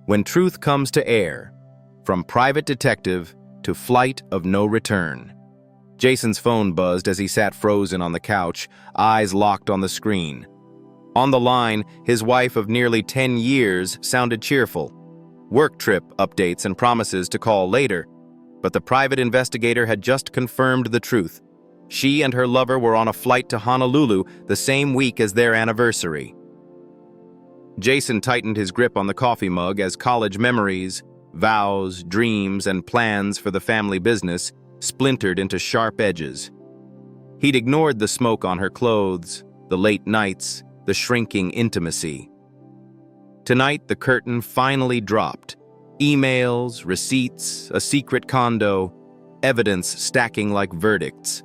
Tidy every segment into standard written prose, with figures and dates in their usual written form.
When truth comes to air, from private detective to flight of no return. Jason's phone buzzed as he sat frozen on the couch, eyes locked on the screen. On the line, his wife of nearly 10 years sounded cheerful. Work trip updates and promises to call later. But the private investigator had just confirmed the truth. She and her lover were on a flight to Honolulu the same week as their anniversary. Jason tightened his grip on the coffee mug as college memories, vows, dreams, and plans for the family business splintered into sharp edges. He'd ignored the smoke on her clothes, the late nights, the shrinking intimacy. Tonight, the curtain finally dropped. Emails, receipts, a secret condo, evidence stacking like verdicts.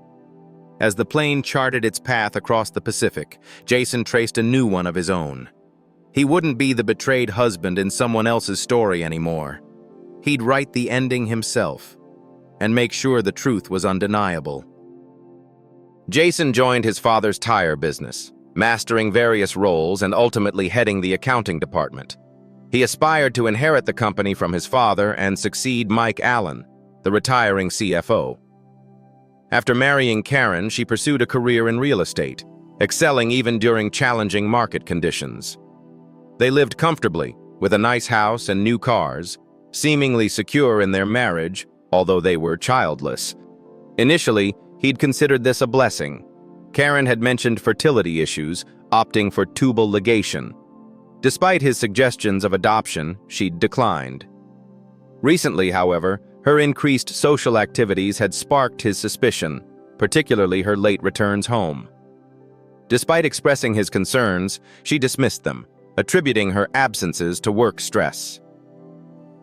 As the plane charted its path across the Pacific, Jason traced a new one of his own. He wouldn't be the betrayed husband in someone else's story anymore. He'd write the ending himself and make sure the truth was undeniable. Jason joined his father's tire business, mastering various roles and ultimately heading the accounting department. He aspired to inherit the company from his father and succeed Mike Allen, the retiring CFO. After marrying Karen, she pursued a career in real estate, excelling even during challenging market conditions. They lived comfortably, with a nice house and new cars, seemingly secure in their marriage, although they were childless. Initially, he'd considered this a blessing. Karen had mentioned fertility issues, opting for tubal ligation. Despite his suggestions of adoption, she'd declined. Recently, however, her increased social activities had sparked his suspicion, particularly her late returns home. Despite expressing his concerns, she dismissed them, attributing her absences to work stress.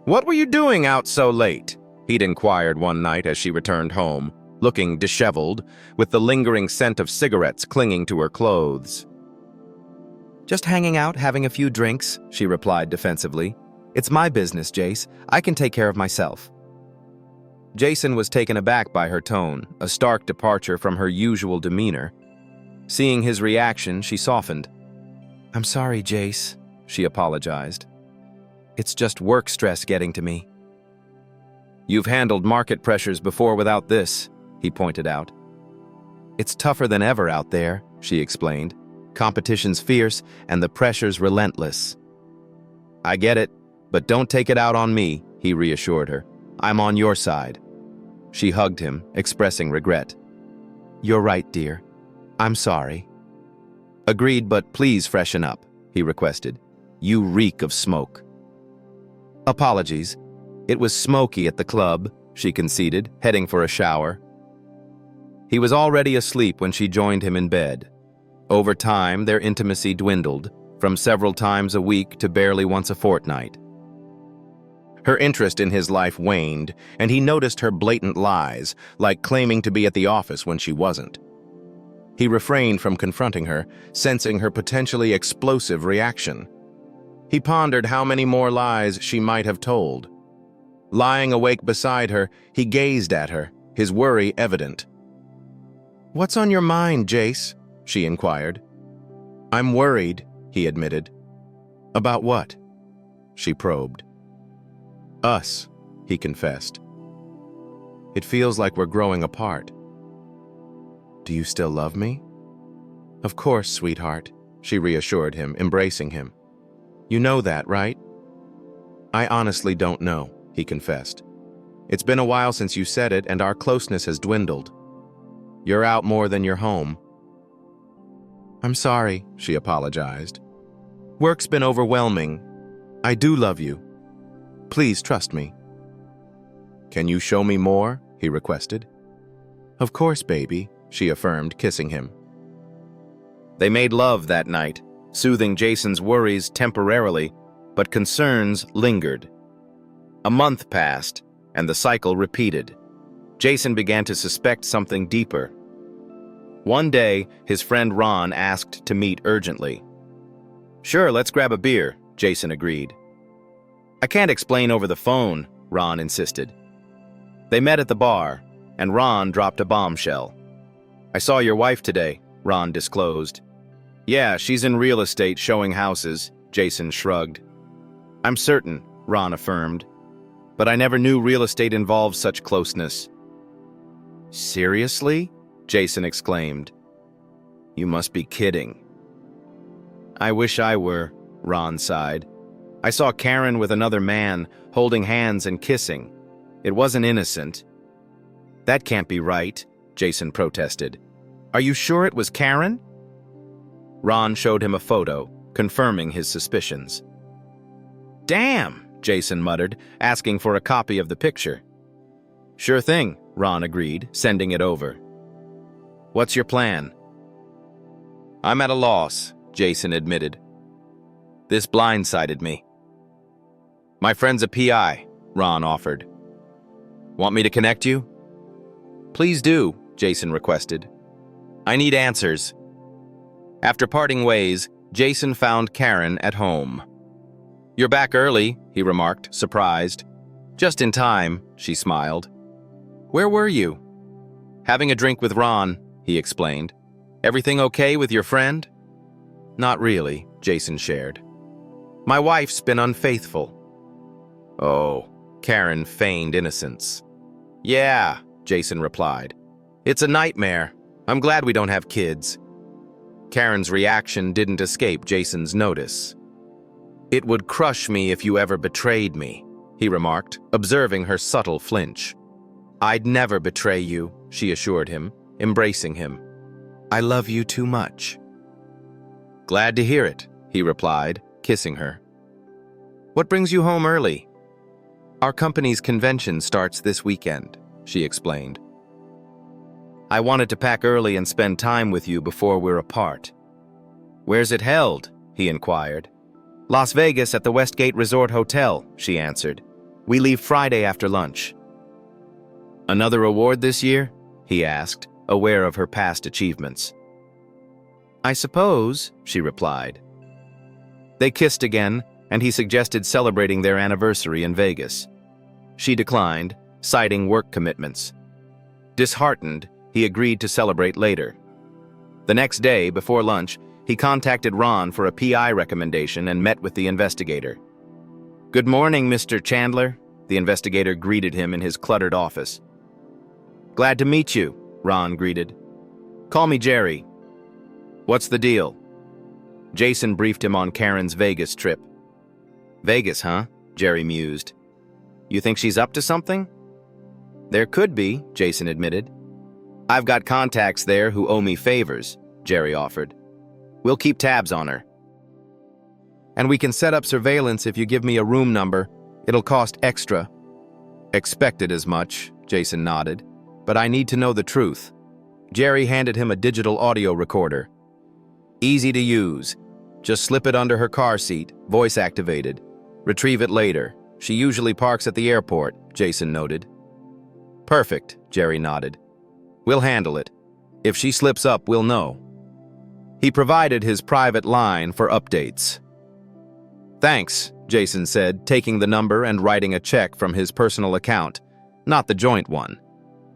"What were you doing out so late?" he'd inquired one night as she returned home, looking disheveled, with the lingering scent of cigarettes clinging to her clothes. "Just hanging out, having a few drinks," she replied defensively. "It's my business, Jace. I can take care of myself." Jason was taken aback by her tone, a stark departure from her usual demeanor. Seeing his reaction, she softened. "I'm sorry, Jace," she apologized. "It's just work stress getting to me." "You've handled market pressures before without this," he pointed out. "It's tougher than ever out there," she explained. "Competition's fierce and the pressure's relentless." "I get it, but don't take it out on me," he reassured her. "I'm on your side." She hugged him, expressing regret. "You're right, dear. I'm sorry." "Agreed, but please freshen up," he requested. "You reek of smoke." "Apologies. It was smoky at the club," she conceded, heading for a shower. He was already asleep when she joined him in bed. Over time, their intimacy dwindled, from several times a week to barely once a fortnight. Her interest in his life waned, and he noticed her blatant lies, like claiming to be at the office when she wasn't. He refrained from confronting her, sensing her potentially explosive reaction. He pondered how many more lies she might have told. Lying awake beside her, he gazed at her, his worry evident. "What's on your mind, Jace?" she inquired. "I'm worried," he admitted. "About what?" she probed. "Us," he confessed. "It feels like we're growing apart." "Do you still love me?" "Of course, sweetheart," she reassured him, embracing him. "You know that, right?" "I honestly don't know," he confessed. "It's been a while since you said it, and our closeness has dwindled. You're out more than you're home." "I'm sorry," she apologized. "Work's been overwhelming. I do love you. Please trust me." "Can you show me more?" he requested. "Of course, baby," she affirmed, kissing him. They made love that night, soothing Jason's worries temporarily, but concerns lingered. A month passed, and the cycle repeated. Jason began to suspect something deeper. One day, his friend Ron asked to meet urgently. "Sure, let's grab a beer," Jason agreed. "I can't explain over the phone," Ron insisted. They met at the bar, and Ron dropped a bombshell. "I saw your wife today," Ron disclosed. "Yeah, she's in real estate showing houses," Jason shrugged. "I'm certain," Ron affirmed. But I never knew real estate involved such closeness. Seriously? Jason exclaimed. You must be kidding. I wish I were, Ron sighed. I saw Karen with another man, holding hands and kissing. It wasn't innocent. That can't be right, Jason protested. Are you sure it was Karen? Ron showed him a photo, confirming his suspicions. Damn, Jason muttered, asking for a copy of the picture. Sure thing, Ron agreed, sending it over. What's your plan? I'm at a loss, Jason admitted. This blindsided me. My friend's a PI, Ron offered. Want me to connect you? Please do, Jason requested. I need answers. After parting ways, Jason found Karen at home. You're back early, he remarked, surprised. Just in time, she smiled. Where were you? Having a drink with Ron, he explained. Everything okay with your friend? Not really, Jason shared. My wife's been unfaithful. Oh, Karen feigned innocence. Yeah, Jason replied. It's a nightmare. I'm glad we don't have kids. Karen's reaction didn't escape Jason's notice. It would crush me if you ever betrayed me, he remarked, observing her subtle flinch. I'd never betray you, she assured him, embracing him. I love you too much. Glad to hear it, he replied, kissing her. What brings you home early? Our company's convention starts this weekend, she explained. I wanted to pack early and spend time with you before we're apart. Where's it held? He inquired. Las Vegas at the Westgate Resort Hotel, she answered. We leave Friday after lunch. Another award this year? He asked, aware of her past achievements. I suppose, she replied. They kissed again, and he suggested celebrating their anniversary in Vegas. She declined, citing work commitments. Disheartened, he agreed to celebrate later. The next day, before lunch, he contacted Ron for a PI recommendation and met with the investigator. Good morning, Mr. Chandler, the investigator greeted him in his cluttered office. Glad to meet you, Ron greeted. Call me Jerry. What's the deal? Jason briefed him on Karen's Vegas trip. Vegas, huh? Jerry mused. You think she's up to something? There could be, Jason admitted. I've got contacts there who owe me favors, Jerry offered. We'll keep tabs on her. And we can set up surveillance if you give me a room number. It'll cost extra. Expected as much, Jason nodded. But I need to know the truth. Jerry handed him a digital audio recorder. Easy to use. Just slip it under her car seat, voice activated. Retrieve it later. She usually parks at the airport, Jason noted. Perfect, Jerry nodded. We'll handle it. If she slips up, we'll know. He provided his private line for updates. Thanks, Jason said, taking the number and writing a check from his personal account, not the joint one.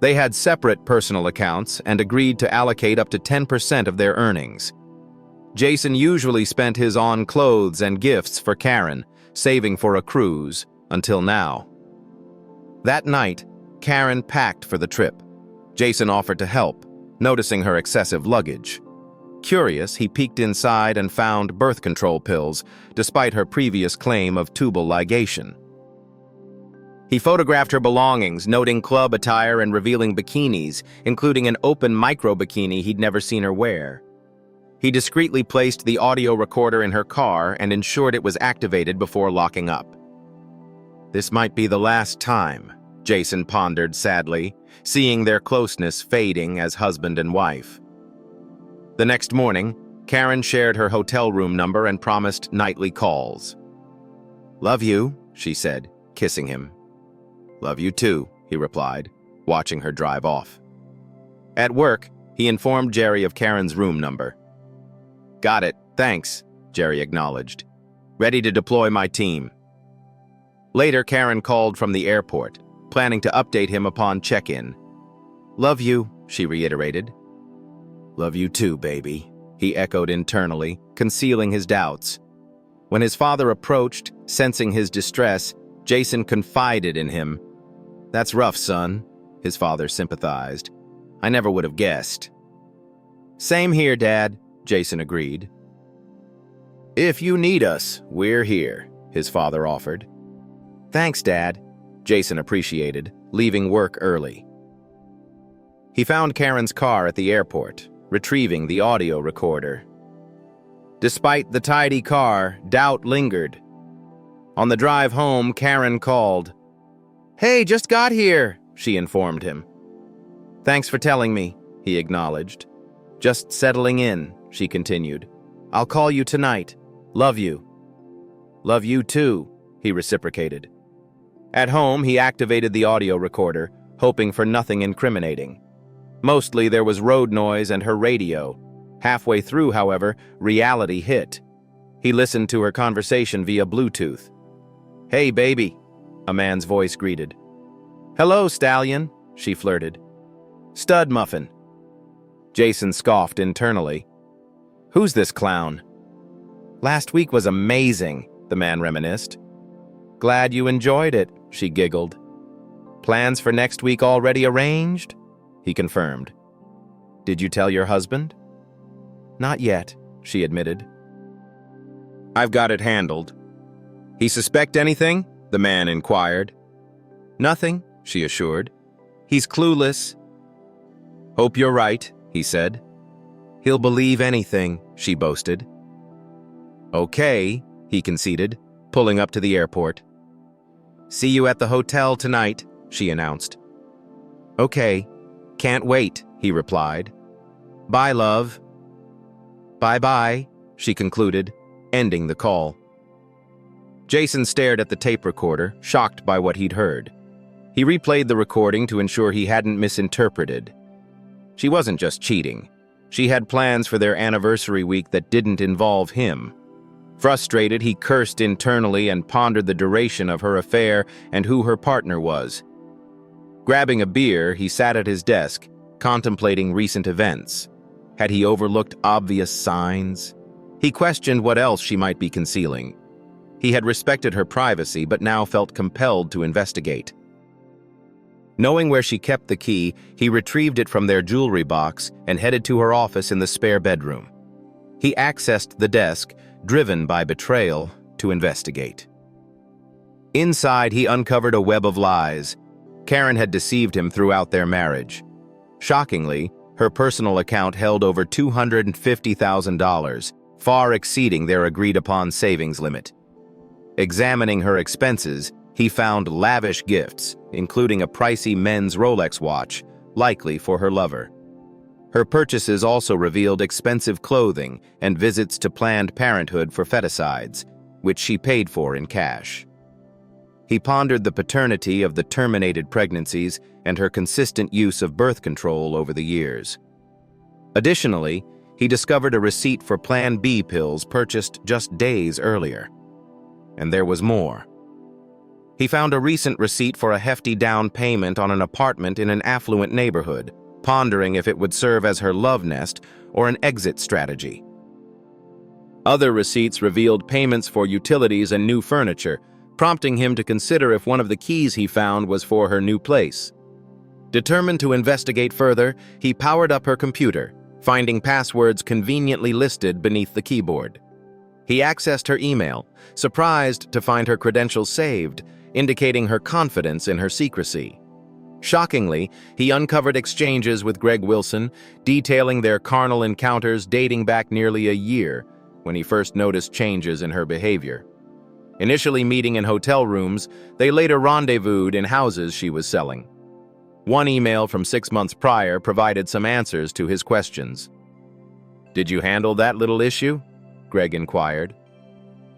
They had separate personal accounts and agreed to allocate up to 10% of their earnings. Jason usually spent his on clothes and gifts for Karen, saving for a cruise, until now. That night, Karen packed for the trip. Jason offered to help, noticing her excessive luggage. Curious, he peeked inside and found birth control pills, despite her previous claim of tubal ligation. He photographed her belongings, noting club attire and revealing bikinis, including an open micro-bikini he'd never seen her wear. He discreetly placed the audio recorder in her car and ensured it was activated before locking up. This might be the last time, Jason pondered sadly, seeing their closeness fading as husband and wife. The next morning, Karen shared her hotel room number and promised nightly calls. Love you, she said, kissing him. Love you too, he replied, watching her drive off. At work, he informed Jerry of Karen's room number. Got it, thanks, Jerry acknowledged. Ready to deploy my team. Later, Karen called from the airport, planning to update him upon check-in. Love you, she reiterated. Love you too, baby, he echoed internally, concealing his doubts. When his father approached, sensing his distress, Jason confided in him. "That's rough, son," his father sympathized. "I never would have guessed." "Same here, Dad," Jason agreed. "If you need us, we're here," his father offered. "Thanks, Dad," Jason appreciated, leaving work early. He found Karen's car at the airport, retrieving the audio recorder. Despite the tidy car, doubt lingered. On the drive home, Karen called. "Hey, just got here," she informed him. "Thanks for telling me," he acknowledged. "Just settling in," she continued. "I'll call you tonight. Love you." "Love you too," he reciprocated. At home, he activated the audio recorder, hoping for nothing incriminating. Mostly there was road noise and her radio. Halfway through, however, reality hit. He listened to her conversation via Bluetooth. "Hey, baby," a man's voice greeted. "Hello, stallion," she flirted. "Stud muffin." Jason scoffed internally. "Who's this clown?" "Last week was amazing," the man reminisced. "Glad you enjoyed it," she giggled. "Plans for next week already arranged?" he confirmed. "Did you tell your husband?" "Not yet," she admitted. "I've got it handled." "He suspect anything?" the man inquired. "Nothing," she assured. "He's clueless." "Hope you're right," he said. "He'll believe anything," she boasted. "Okay," he conceded, pulling up to the airport. "See you at the hotel tonight," she announced. "Okay, can't wait," he replied. "Bye, love." "Bye-bye," she concluded, ending the call. Jason stared at the tape recorder, shocked by what he'd heard. He replayed the recording to ensure he hadn't misinterpreted. She wasn't just cheating. She had plans for their anniversary week that didn't involve him. Frustrated, he cursed internally and pondered the duration of her affair and who her partner was. Grabbing a beer, he sat at his desk, contemplating recent events. Had he overlooked obvious signs? He questioned what else she might be concealing. He had respected her privacy, but now felt compelled to investigate. Knowing where she kept the key, he retrieved it from their jewelry box and headed to her office in the spare bedroom. He accessed the desk, driven by betrayal, to investigate. Inside, he uncovered a web of lies. Karen had deceived him throughout their marriage. Shockingly, her personal account held over $250,000, far exceeding their agreed-upon savings limit. Examining her expenses, he found lavish gifts, including a pricey men's Rolex watch, likely for her lover. Her purchases also revealed expensive clothing and visits to Planned Parenthood for feticides, which she paid for in cash. He pondered the paternity of the terminated pregnancies and her consistent use of birth control over the years. Additionally, he discovered a receipt for Plan B pills purchased just days earlier. And there was more. He found a recent receipt for a hefty down payment on an apartment in an affluent neighborhood, pondering if it would serve as her love nest or an exit strategy. Other receipts revealed payments for utilities and new furniture, prompting him to consider if one of the keys he found was for her new place. Determined to investigate further, he powered up her computer, finding passwords conveniently listed beneath the keyboard. He accessed her email, surprised to find her credentials saved, indicating her confidence in her secrecy. Shockingly, he uncovered exchanges with Greg Wilson, detailing their carnal encounters dating back nearly a year, when he first noticed changes in her behavior. Initially meeting in hotel rooms, they later rendezvoused in houses she was selling. One email from 6 months prior provided some answers to his questions. "Did you handle that little issue?" Greg inquired.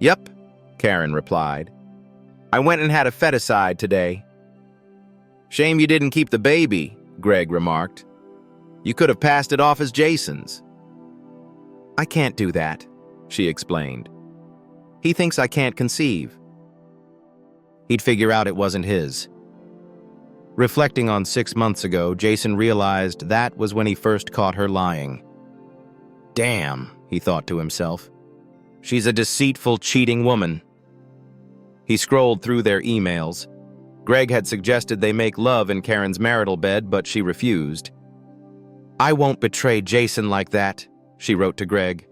"Yep," Karen replied. "I went and had a feticide today." "Shame you didn't keep the baby," Greg remarked. "You could have passed it off as Jason's." "I can't do that," she explained. "He thinks I can't conceive." He'd figure out it wasn't his. Reflecting on 6 months ago, Jason realized that was when he first caught her lying. Damn, he thought to himself. She's a deceitful, cheating woman. He scrolled through their emails. Greg had suggested they make love in Karen's marital bed, but she refused. "I won't betray Jason like that," she wrote to Greg.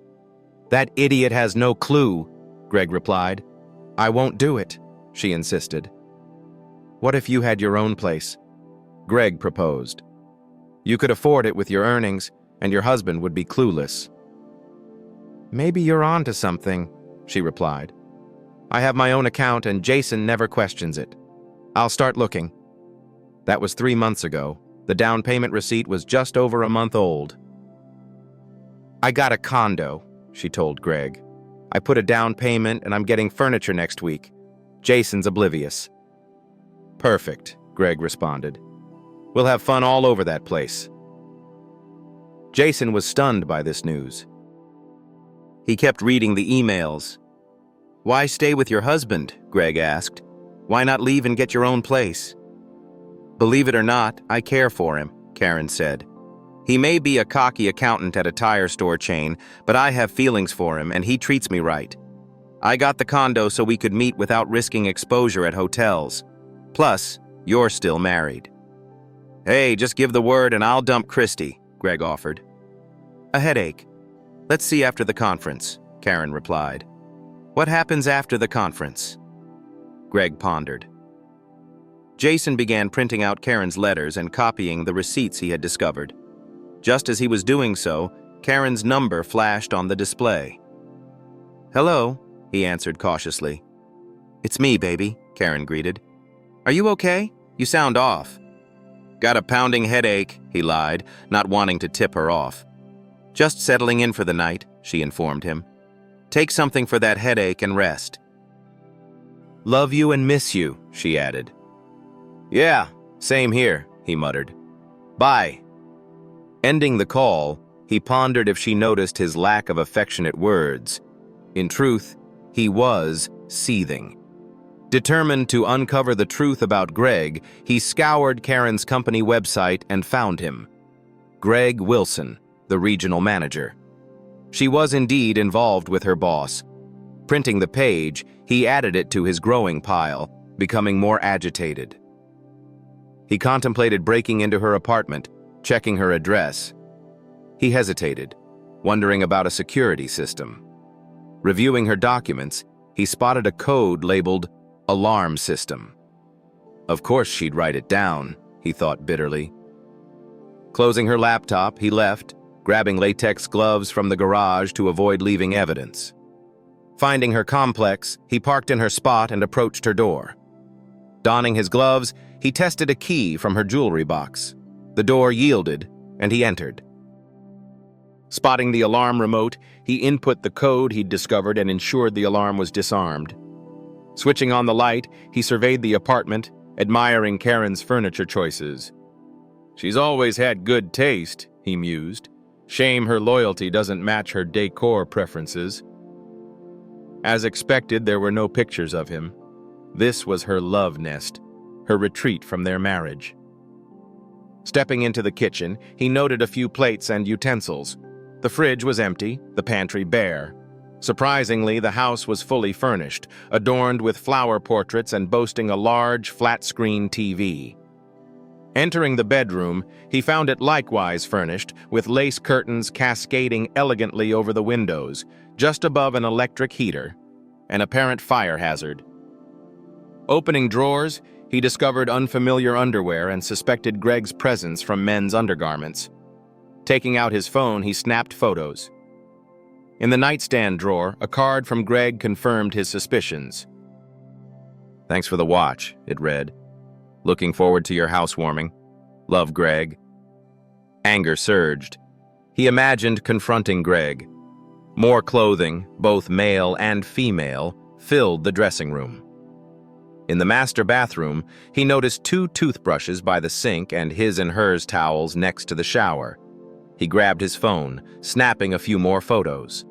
"That idiot has no clue," Greg replied. "I won't do it," she insisted. "What if you had your own place?" Greg proposed. "You could afford it with your earnings, and your husband would be clueless." "Maybe you're on to something," she replied. "I have my own account and Jason never questions it. I'll start looking." That was 3 months ago. The down payment receipt was just over a month old. "I got a condo," she told Greg. "I put a down payment and I'm getting furniture next week. Jason's oblivious." "Perfect," Greg responded. "We'll have fun all over that place." Jason was stunned by this news. He kept reading the emails. "Why stay with your husband?" Greg asked. "Why not leave and get your own place?" "Believe it or not, I care for him," Karen said. "He may be a cocky accountant at a tire store chain, but I have feelings for him and he treats me right. I got the condo so we could meet without risking exposure at hotels. Plus, you're still married." "Hey, just give the word and I'll dump Christy," Greg offered. "A headache. Let's see after the conference," Karen replied. "What happens after the conference?" Greg pondered. Jason began printing out Karen's letters and copying the receipts he had discovered. Just as he was doing so, Karen's number flashed on the display. "Hello," he answered cautiously. "It's me, baby," Karen greeted. "Are you okay? You sound off." "Got a pounding headache," he lied, not wanting to tip her off. "Just settling in for the night," she informed him. "Take something for that headache and rest." "Love you and miss you," she added. "Yeah, same here," he muttered. "Bye." Ending the call, he pondered if she noticed his lack of affectionate words. In truth, he was seething. Determined to uncover the truth about Greg, he scoured Karen's company website and found him. Greg Wilson, the regional manager. She was indeed involved with her boss. Printing the page, he added it to his growing pile, becoming more agitated. He contemplated breaking into her apartment, checking her address. He hesitated, wondering about a security system. Reviewing her documents, he spotted a code labeled alarm system. Of course she'd write it down, he thought bitterly. Closing her laptop, he left, grabbing latex gloves from the garage to avoid leaving evidence. Finding her complex, he parked in her spot and approached her door. Donning his gloves, he tested a key from her jewelry box. The door yielded, and he entered. Spotting the alarm remote, he input the code he'd discovered and ensured the alarm was disarmed. Switching on the light, he surveyed the apartment, admiring Karen's furniture choices. "She's always had good taste," he mused. "Shame her loyalty doesn't match her decor preferences." As expected, there were no pictures of him. This was her love nest, her retreat from their marriage. Stepping into the kitchen, he noted a few plates and utensils. The fridge was empty, the pantry bare. Surprisingly, the house was fully furnished, adorned with flower portraits and boasting a large, flat-screen TV. Entering the bedroom, he found it likewise furnished, with lace curtains cascading elegantly over the windows, just above an electric heater, an apparent fire hazard. Opening drawers, he discovered unfamiliar underwear and suspected Greg's presence from men's undergarments. Taking out his phone, he snapped photos. In the nightstand drawer, a card from Greg confirmed his suspicions. "Thanks for the watch," it read. "Looking forward to your housewarming. Love, Greg." Anger surged. He imagined confronting Greg. More clothing, both male and female, filled the dressing room. In the master bathroom, he noticed 2 toothbrushes by the sink and his and hers towels next to the shower. He grabbed his phone, snapping a few more photos.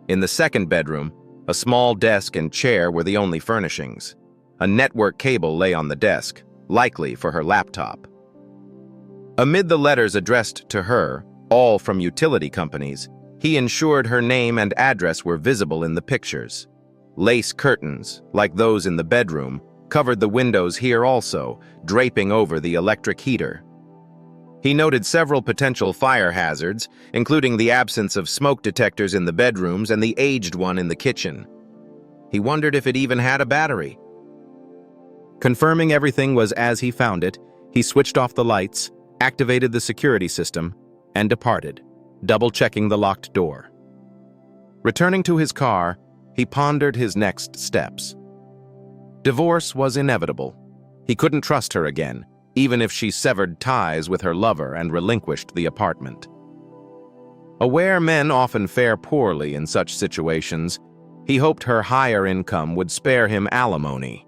In the second bedroom, a small desk and chair were the only furnishings. A network cable lay on the desk, likely for her laptop. Amid the letters addressed to her, all from utility companies, he ensured her name and address were visible in the pictures. Lace curtains, like those in the bedroom, covered the windows here also, draping over the electric heater. He noted several potential fire hazards, including the absence of smoke detectors in the bedrooms and the aged one in the kitchen. He wondered if it even had a battery. Confirming everything was as he found it, he switched off the lights, activated the security system, and departed, double-checking the locked door. Returning to his car, he pondered his next steps. Divorce was inevitable. He couldn't trust her again, even if she severed ties with her lover and relinquished the apartment. Aware men often fare poorly in such situations, he hoped her higher income would spare him alimony.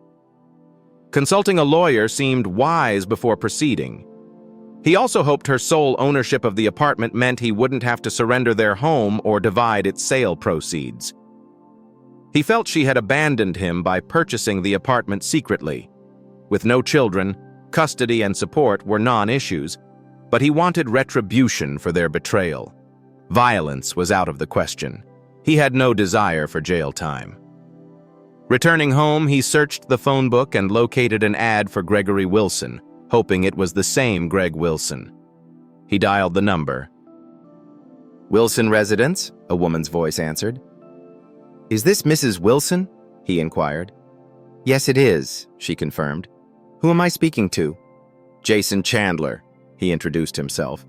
Consulting a lawyer seemed wise before proceeding. He also hoped her sole ownership of the apartment meant he wouldn't have to surrender their home or divide its sale proceeds. He felt she had abandoned him by purchasing the apartment secretly. With no children, custody and support were non-issues, but he wanted retribution for their betrayal. Violence was out of the question. He had no desire for jail time. Returning home, he searched the phone book and located an ad for Gregory Wilson, hoping it was the same Greg Wilson. He dialed the number. "Wilson residence?" a woman's voice answered. "Is this Mrs. Wilson?" he inquired. "Yes, it is," she confirmed. "Who am I speaking to?" "Jason Chandler," he introduced himself.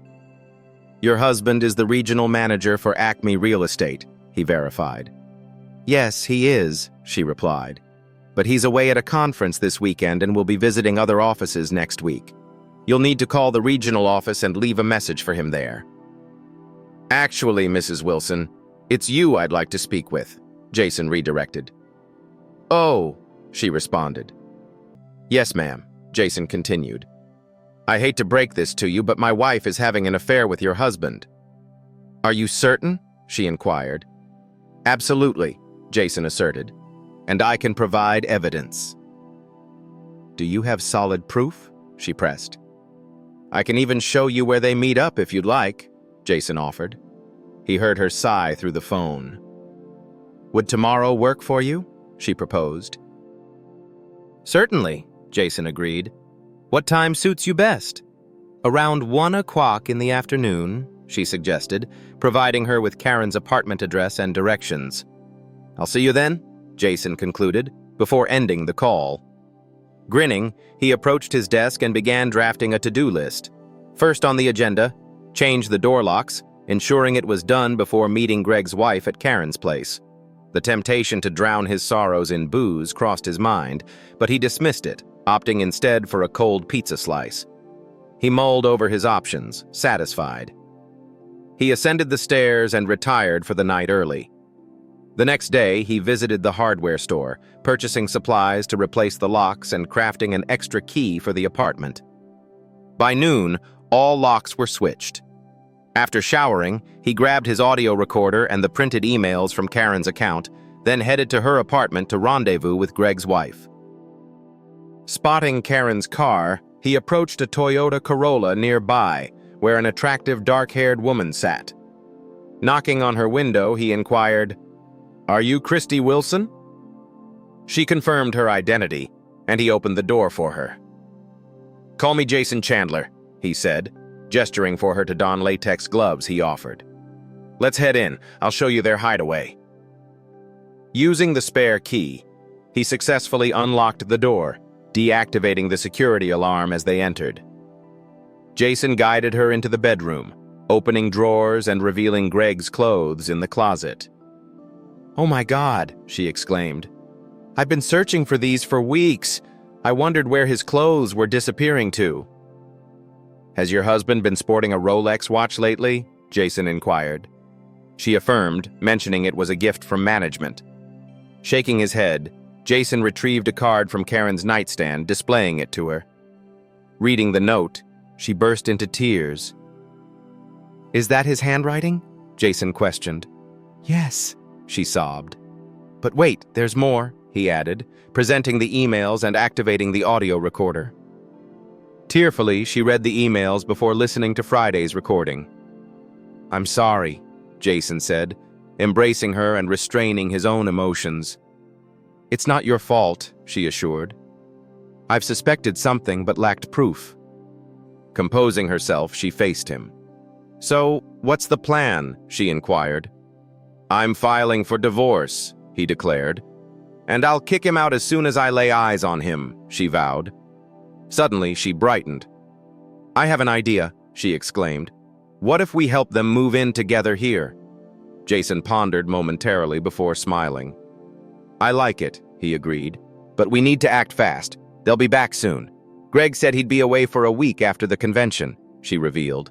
"Your husband is the regional manager for Acme Real Estate," he verified. "Yes, he is," she replied. "But he's away at a conference this weekend and will be visiting other offices next week. You'll need to call the regional office and leave a message for him there." "Actually, Mrs. Wilson, it's you I'd like to speak with," Jason redirected. "Oh," she responded. "Yes, ma'am," Jason continued. "I hate to break this to you, but my wife is having an affair with your husband." "Are you certain?" she inquired. "Absolutely," Jason asserted, "and I can provide evidence." "Do you have solid proof?" she pressed. "I can even show you where they meet up if you'd like," Jason offered. He heard her sigh through the phone. "Would tomorrow work for you?" she proposed. "Certainly," Jason agreed. "What time suits you best?" "Around 1 o'clock in the afternoon," she suggested, providing her with Karen's apartment address and directions. "I'll see you then," Jason concluded, before ending the call. Grinning, he approached his desk and began drafting a to-do list. First on the agenda, change the door locks, ensuring it was done before meeting Greg's wife at Karen's place. The temptation to drown his sorrows in booze crossed his mind, but he dismissed it, opting instead for a cold pizza slice. He mulled over his options, satisfied. He ascended the stairs and retired for the night early. The next day, he visited the hardware store, purchasing supplies to replace the locks and crafting an extra key for the apartment. By noon, all locks were switched. After showering, he grabbed his audio recorder and the printed emails from Karen's account, then headed to her apartment to rendezvous with Greg's wife. Spotting Karen's car, he approached a Toyota Corolla nearby, where an attractive dark-haired woman sat. Knocking on her window, he inquired, "Are you Christy Wilson?" She confirmed her identity, and he opened the door for her. "Call me Jason Chandler," he said, gesturing for her to don latex gloves he offered. "Let's head in. I'll show you their hideaway." Using the spare key, he successfully unlocked the door, deactivating the security alarm as they entered. Jason guided her into the bedroom, opening drawers and revealing Greg's clothes in the closet. "Oh my God," she exclaimed. "I've been searching for these for weeks. I wondered where his clothes were disappearing to." "Has your husband been sporting a Rolex watch lately?" Jason inquired. She affirmed, mentioning it was a gift from management. Shaking his head, Jason retrieved a card from Karen's nightstand, displaying it to her. Reading the note, she burst into tears. "Is that his handwriting?" Jason questioned. "Yes," she sobbed. "But wait, there's more," he added, presenting the emails and activating the audio recorder. Tearfully, she read the emails before listening to Friday's recording. "I'm sorry," Jason said, embracing her and restraining his own emotions. It's not your fault, she assured. I've suspected something but lacked proof. Composing herself, she faced him. So, what's the plan? She inquired. I'm filing for divorce, he declared. And I'll kick him out as soon as I lay eyes on him, she vowed. Suddenly, she brightened. I have an idea, she exclaimed. What if we help them move in together here? Jason pondered momentarily before smiling. I like it, he agreed. But we need to act fast. They'll be back soon. Greg said he'd be away for a week after the convention, she revealed.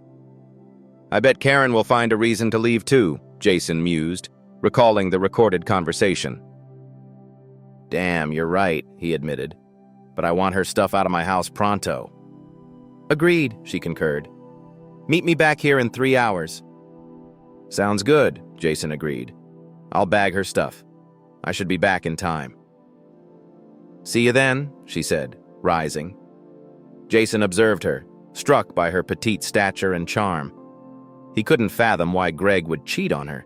I bet Karen will find a reason to leave too, Jason mused, recalling the recorded conversation. Damn, you're right, he admitted. But I want her stuff out of my house pronto. Agreed, she concurred. Meet me back here in 3 hours. Sounds good, Jason agreed. I'll bag her stuff. I should be back in time. See you then, she said, rising. Jason observed her, struck by her petite stature and charm. He couldn't fathom why Greg would cheat on her.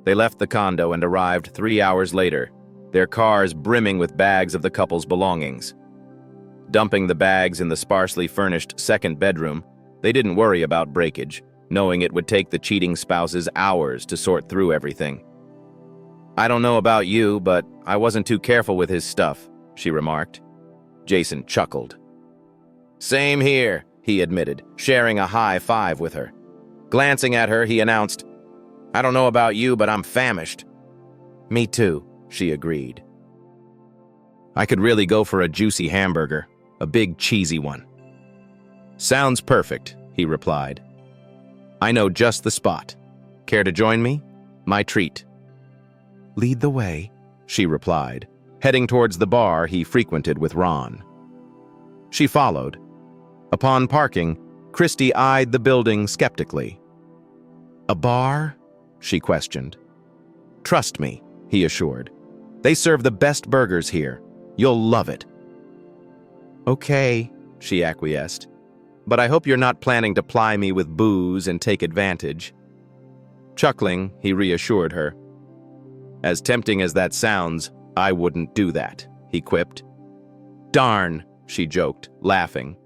They left the condo and arrived 3 hours later, their cars brimming with bags of the couple's belongings. Dumping the bags in the sparsely furnished second bedroom, they didn't worry about breakage, knowing it would take the cheating spouses hours to sort through everything. I don't know about you, but I wasn't too careful with his stuff, she remarked. Jason chuckled. Same here, he admitted, sharing a high five with her. Glancing at her, he announced, I don't know about you, but I'm famished. Me too, she agreed. I could really go for a juicy hamburger, a big cheesy one. Sounds perfect, he replied. I know just the spot. Care to join me? My treat. Lead the way, she replied, heading towards the bar he frequented with Ron. She followed. Upon parking, Christy eyed the building skeptically. A bar? She questioned. Trust me, he assured. They serve the best burgers here. You'll love it. Okay, she acquiesced. But I hope you're not planning to ply me with booze and take advantage. Chuckling, he reassured her. As tempting as that sounds, I wouldn't do that, he quipped. Darn, she joked, laughing.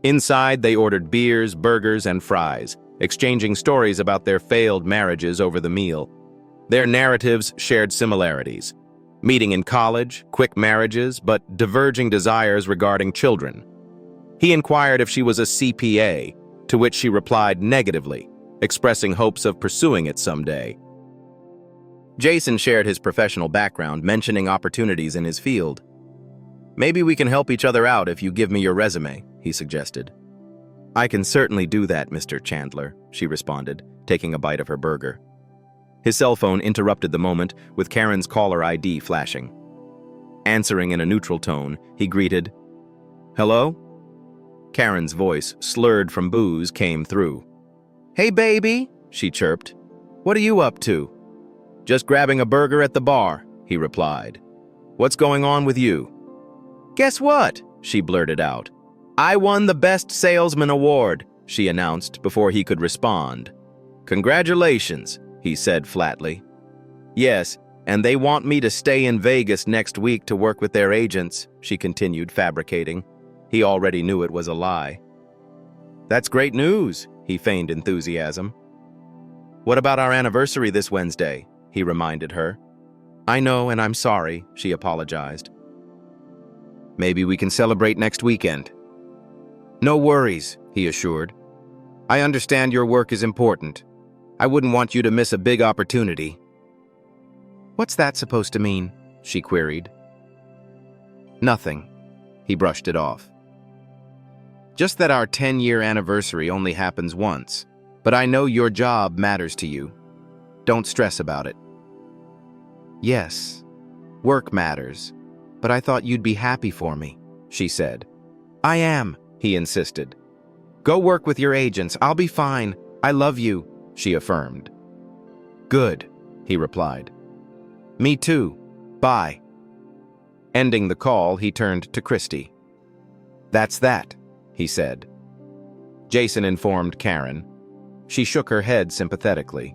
Inside, they ordered beers, burgers, and fries, exchanging stories about their failed marriages over the meal. Their narratives shared similarities. Meeting in college, quick marriages, but diverging desires regarding children. He inquired if she was a CPA, to which she replied negatively, expressing hopes of pursuing it someday. Jason shared his professional background, mentioning opportunities in his field. Maybe we can help each other out if you give me your resume, he suggested. I can certainly do that, Mr. Chandler, she responded, taking a bite of her burger. His cell phone interrupted the moment with Karen's caller ID flashing. Answering in a neutral tone, he greeted, Hello? Karen's voice, slurred from booze, came through. Hey, baby, she chirped. What are you up to? Just grabbing a burger at the bar, he replied. What's going on with you? Guess what? She blurted out. I won the Best Salesman Award, she announced before he could respond. Congratulations, he said flatly. Yes, and they want me to stay in Vegas next week to work with their agents, she continued, fabricating. He already knew it was a lie. That's great news, he feigned enthusiasm. What about our anniversary this Wednesday? He reminded her. I know, and I'm sorry, she apologized. Maybe we can celebrate next weekend. No worries, he assured. I understand your work is important. I wouldn't want you to miss a big opportunity. What's that supposed to mean? She queried. Nothing. He brushed it off. Just that our 10-year anniversary only happens once, but I know your job matters to you. Don't stress about it. Yes, work matters, but I thought you'd be happy for me, she said. I am, he insisted. Go work with your agents. I'll be fine. I love you, she affirmed. Good, he replied. Me too. Bye. Ending the call, he turned to Christy. That's that, he said. Jason informed Karen. She shook her head sympathetically.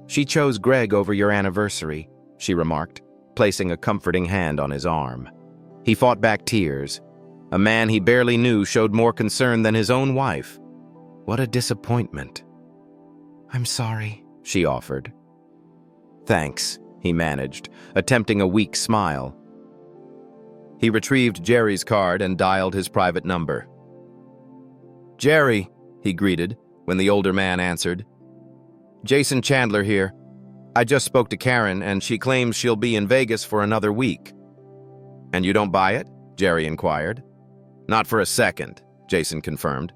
She chose Greg over your anniversary, she remarked. placing a comforting hand on his arm. He fought back tears. A man he barely knew showed more concern than his own wife. What a disappointment. "I'm sorry," she offered. "Thanks," he managed, attempting a weak smile. He retrieved Jerry's card and dialed his private number. "Jerry," he greeted when the older man answered. "Jason Chandler here. I just spoke to Karen, and she claims she'll be in Vegas for another week." "And you don't buy it?" Jerry inquired. "Not for a second," Jason confirmed.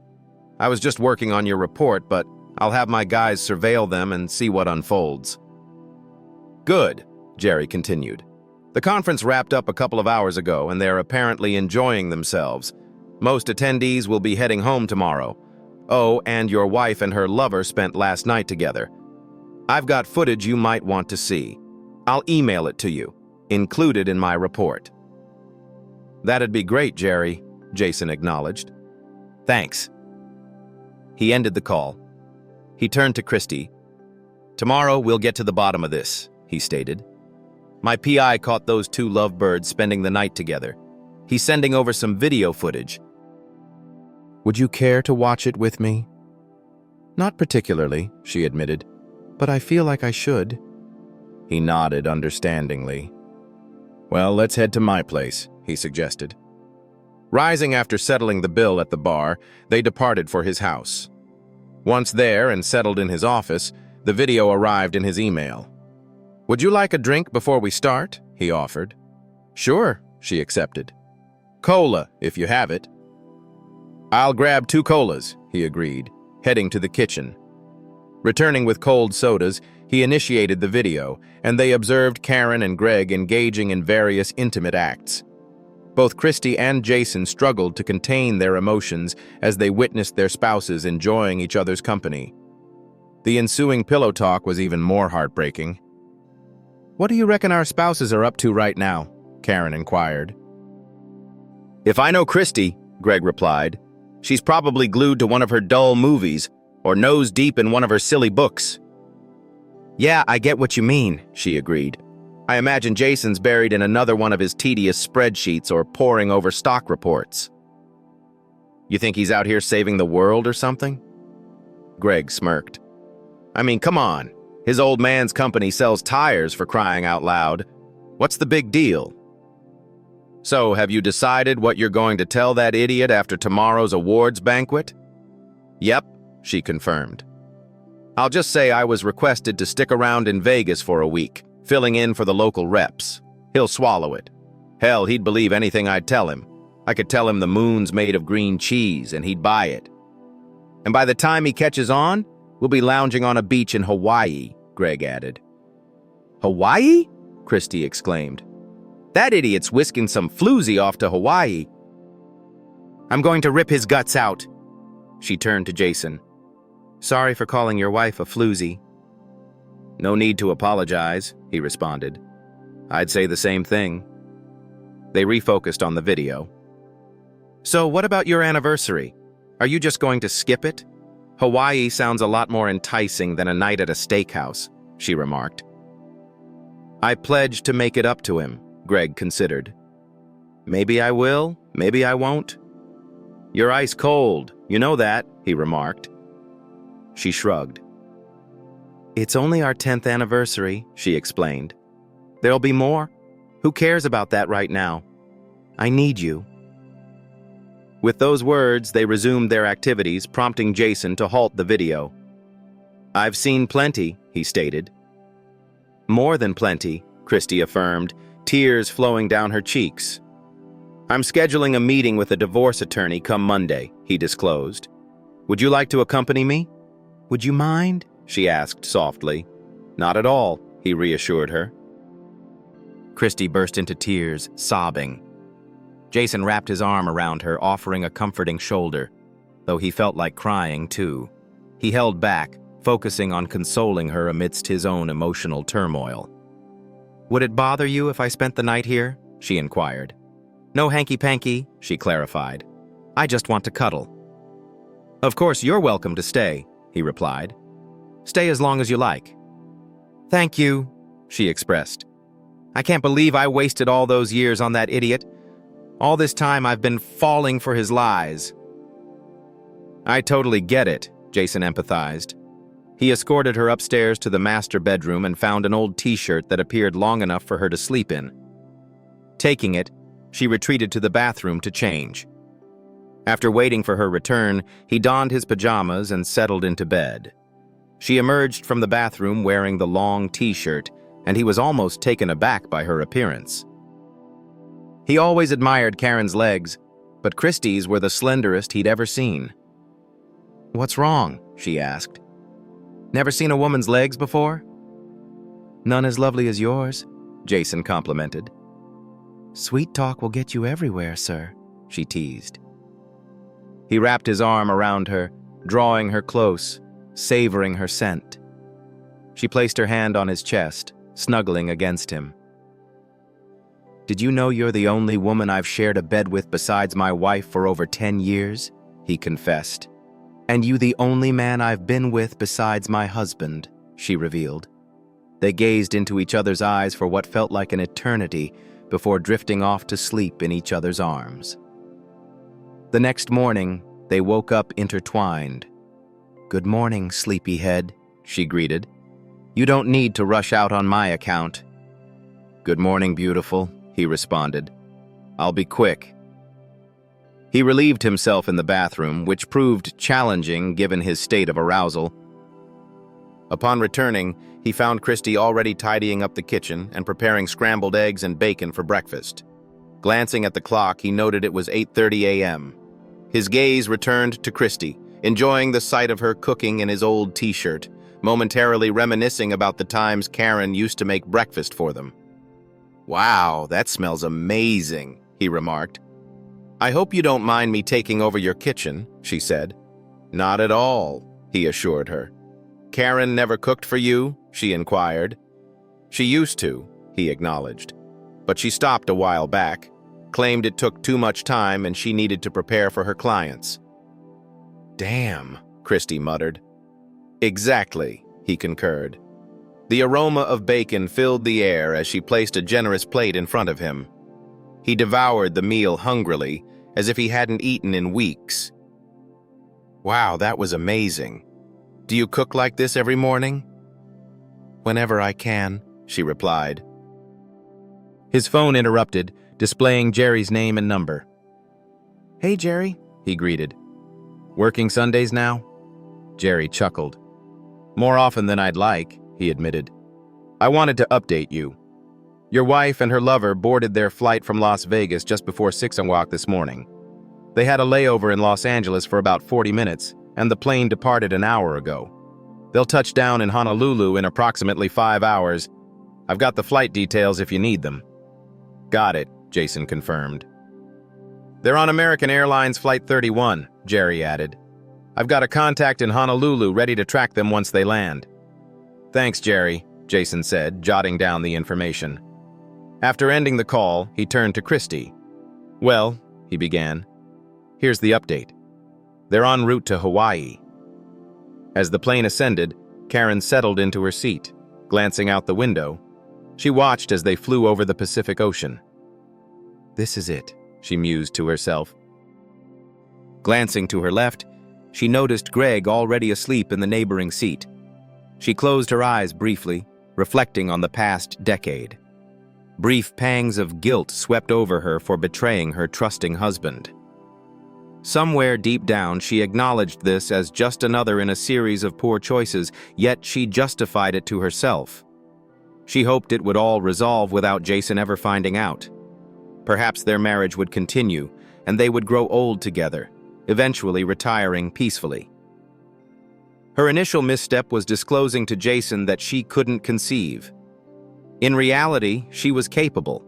"I was just working on your report, but I'll have my guys surveil them and see what unfolds." "Good," Jerry continued. "The conference wrapped up a couple of hours ago, and they're apparently enjoying themselves. Most attendees will be heading home tomorrow. Oh, and your wife and her lover spent last night together. I've got footage you might want to see. I'll email it to you, included in my report." "That'd be great, Jerry," Jason acknowledged. "Thanks." He ended the call. He turned to Christy. "Tomorrow we'll get to the bottom of this," he stated. "My PI caught those two lovebirds spending the night together. He's sending over some video footage. Would you care to watch it with me?" "Not particularly," she admitted, "but I feel like I should." He nodded understandingly. "Well, let's head to my place," he suggested. Rising after settling the bill at the bar, they departed for his house. Once there and settled in his office, the video arrived in his email. "Would you like a drink before we start?" he offered. "Sure," she accepted. "Cola, if you have it." "I'll grab 2 colas," he agreed, heading to the kitchen. Returning with cold sodas, he initiated the video, and they observed Karen and Greg engaging in various intimate acts. Both Christy and Jason struggled to contain their emotions as they witnessed their spouses enjoying each other's company. The ensuing pillow talk was even more heartbreaking. "What do you reckon our spouses are up to right now?" Karen inquired. "If I know Christy," Greg replied, "she's probably glued to one of her dull movies or nose deep in one of her silly books." "Yeah, I get what you mean," she agreed. "I imagine Jason's buried in another one of his tedious spreadsheets or poring over stock reports." "You think he's out here saving the world or something?" Greg smirked. "I mean, come on. His old man's company sells tires, for crying out loud. What's the big deal?" "So, have you decided what you're going to tell that idiot after tomorrow's awards banquet?" "Yep," she confirmed. "I'll just say I was requested to stick around in Vegas for a week, filling in for the local reps. He'll swallow it. Hell, he'd believe anything I'd tell him. I could tell him the moon's made of green cheese, and he'd buy it. And by the time he catches on, we'll be lounging on a beach in Hawaii," Greg added. "Hawaii?" Christy exclaimed. "That idiot's whisking some floozy off to Hawaii." "I'm going to rip his guts out." She turned to Jason. "Sorry for calling your wife a floozy." "No need to apologize," he responded. "I'd say the same thing." They refocused on the video. "So what about your anniversary? Are you just going to skip it? Hawaii sounds a lot more enticing than a night at a steakhouse," she remarked. "I pledged to make it up to him," Greg considered. "Maybe I will, maybe I won't." "You're ice cold, you know that," he remarked. She shrugged. "It's only our 10th anniversary," she explained. "There'll be more. Who cares about that right now? I need you." With those words, they resumed their activities, prompting Jason to halt the video. "I've seen plenty," he stated. "More than plenty," Christy affirmed, tears flowing down her cheeks. "I'm scheduling a meeting with a divorce attorney come Monday," he disclosed. "Would you like to accompany me?" "Would you mind?" she asked softly. "Not at all," he reassured her. Christy burst into tears, sobbing. Jason wrapped his arm around her, offering a comforting shoulder, though he felt like crying too. He held back, focusing on consoling her amidst his own emotional turmoil. "Would it bother you if I spent the night here?" she inquired. "No hanky-panky," she clarified. "I just want to cuddle." "Of course you're welcome to stay," he replied. "Stay as long as you like." "Thank you," she expressed. I can't believe I wasted all those years on that idiot. All this time I've been falling for his lies." "I totally get it," Jason empathized. He escorted her upstairs to the master bedroom and found an old t-shirt that appeared long enough for her to sleep in. Taking it, she retreated to the bathroom to change. After waiting for her return, he donned his pajamas and settled into bed. She emerged from the bathroom wearing the long t-shirt, and he was almost taken aback by her appearance. He always admired Karen's legs, but Christie's were the slenderest he'd ever seen. "What's wrong?" she asked. "Never seen a woman's legs before?" "None as lovely as yours," Jason complimented. "Sweet talk will get you everywhere, sir," she teased. He wrapped his arm around her, drawing her close, savoring her scent. She placed her hand on his chest, snuggling against him. "Did you know you're the only woman I've shared a bed with besides my wife for over 10 years?" he confessed. "And you the only man I've been with besides my husband," she revealed. They gazed into each other's eyes for what felt like an eternity before drifting off to sleep in each other's arms. The next morning, they woke up intertwined. "Good morning, sleepyhead," she greeted. "You don't need to rush out on my account." "Good morning, beautiful," he responded. "I'll be quick." He relieved himself in the bathroom, which proved challenging given his state of arousal. Upon returning, he found Christie already tidying up the kitchen and preparing scrambled eggs and bacon for breakfast. Glancing at the clock, he noted it was 8:30 a.m. His gaze returned to Christie, enjoying the sight of her cooking in his old t-shirt, momentarily reminiscing about the times Karen used to make breakfast for them. "Wow, that smells amazing," he remarked. "I hope you don't mind me taking over your kitchen," she said. "Not at all," he assured her. "Karen never cooked for you?" she inquired. "She used to," he acknowledged. "But she stopped a while back, claimed it took too much time and she needed to prepare for her clients." "Damn," Christie muttered. "Exactly," he concurred. The aroma of bacon filled the air as she placed a generous plate in front of him. He devoured the meal hungrily, as if he hadn't eaten in weeks. "Wow, that was amazing. Do you cook like this every morning?" "Whenever I can," she replied. His phone interrupted, displaying Jerry's name and number. "Hey, Jerry," he greeted. "Working Sundays now?" Jerry chuckled. "More often than I'd like," he admitted. "I wanted to update you. Your wife and her lover boarded their flight from Las Vegas just before 6 o'clock this morning. They had a layover in Los Angeles for about 40 minutes, and the plane departed an hour ago. They'll touch down in Honolulu in approximately 5 hours. I've got the flight details if you need them." "Got it," Jason confirmed. "They're on American Airlines Flight 31, Jerry added. "I've got a contact in Honolulu ready to track them once they land." "Thanks, Jerry," Jason said, jotting down the information. After ending the call, he turned to Christie. "Well," he began, "here's the update. They're en route to Hawaii." As the plane ascended, Karen settled into her seat. Glancing out the window, she watched as they flew over the Pacific Ocean. "This is it," she mused to herself. Glancing to her left, she noticed Greg already asleep in the neighboring seat. She closed her eyes briefly, reflecting on the past decade. Brief pangs of guilt swept over her for betraying her trusting husband. Somewhere deep down, she acknowledged this as just another in a series of poor choices, yet she justified it to herself. She hoped it would all resolve without Jason ever finding out. Perhaps their marriage would continue, and they would grow old together, eventually retiring peacefully. Her initial misstep was disclosing to Jason that she couldn't conceive. In reality, she was capable,